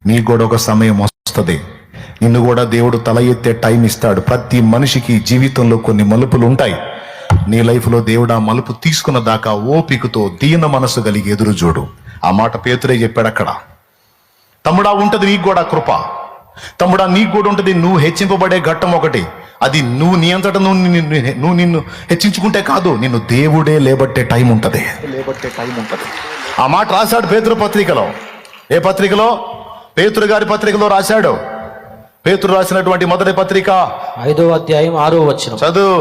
నీకు కూడా ఒక సమయం వస్తుంది, నిన్ను కూడా దేవుడు తల ఎత్తే టైం ఇస్తాడు. ప్రతి మనిషికి జీవితంలో కొన్ని మలుపులు ఉంటాయి. నీ లైఫ్లో దేవుడు ఆ మలుపు తీసుకున్న దాకా ఓపికతో దీన మనసు కలిగి ఎదురు చూడు. ఆ మాట పేతురే చెప్పాడు అక్కడ. తమ్ముడా, ఉంటది నీకు కూడా కృప. తమ్ముడా, నీకు కూడా ఉంటది నువ్వు హెచ్చింపబడే ఘట్టం ఒకటి. అది నువ్వు నీ అంతటా నువ్వు నిన్ను హెచ్చించుకుంటే కాదు, నిన్ను దేవుడే లేబట్టే టైం ఉంటది. ఆ మాట రాశాడు పేతురు పత్రికలో. ఏ పత్రికలో? పేతురు గారి పత్రికలో రాశాడు. పేతురు రాసినటువంటి మొదటి పత్రిక 5వ అధ్యాయం 6వ వచనం చదువు.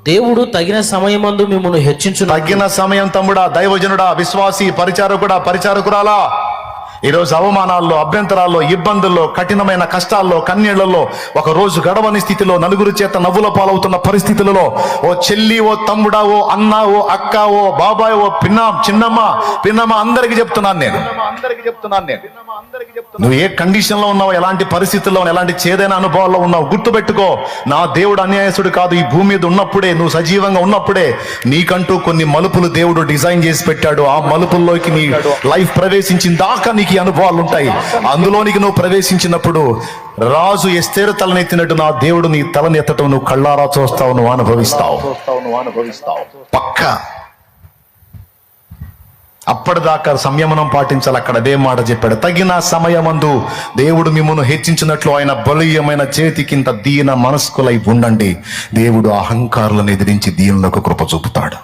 దేవుడు తగిన సమయమందు మిమ్మల్ని హెచ్చించు. తగిన సమయం తమ్ముడా, దైవజనుడా, విశ్వాసి, పరిచారకుడా, పరిచారకురాలా, ఈరోజు అవమానాల్లో, అభ్యంతరాల్లో, ఇబ్బందుల్లో, కఠినమైన కష్టాల్లో, కన్నీళ్లలో, ఒక రోజు గడవని స్థితిలో, నలుగురు చేత నవ్వుల పాలవుతున్న పరిస్థితులలో, ఓ చెల్లి, ఓ తమ్ముడా, ఓ అన్న, ఓ అక్క, ఓ బాబాయ్, ఓ పిన్నమ్మ అందరికి చెప్తున్నాను నేను. నువ్వు ఏ కండిషన్ లో ఉన్నావు, ఎలాంటి పరిస్థితుల్లో, ఎలాంటి చేదైన అనుభవాల్లో ఉన్నావు, గుర్తుపెట్టుకో, నా దేవుడు అన్యాయసుడు కాదు. ఈ భూమి మీద ఉన్నప్పుడే, నువ్వు సజీవంగా ఉన్నప్పుడే నీకంటూ కొన్ని మలుపులు దేవుడు డిజైన్ చేసి పెట్టాడు. ఆ మలుపుల్లోకి నీ లైఫ్ ప్రవేశించిన దాకా నీకు అనుభవాలు ఉంటాయి. అందులోనికి నువ్వు ప్రవేశించినప్పుడు రాజు ఎస్తేరు తలనెత్తినట్టు నా దేవుడు నీ తలనెత్తటం నువ్వు కళ్ళారా చూస్తావు, నువ్వు అనుభవిస్తావు పక్క. అప్పటిదాకా సంయమనం పాటించాలి. అక్కడ అదే మాట చెప్పాడు. తగిన సమయమందు దేవుడు మిమ్మల్ని హెచ్చించినట్లు ఆయన బలీయమైన చేతి కింద దీన మనస్కులై ఉండండి. దేవుడు అహంకారులను ఎదిరించి దీనులకు కృప చూపుతాడు.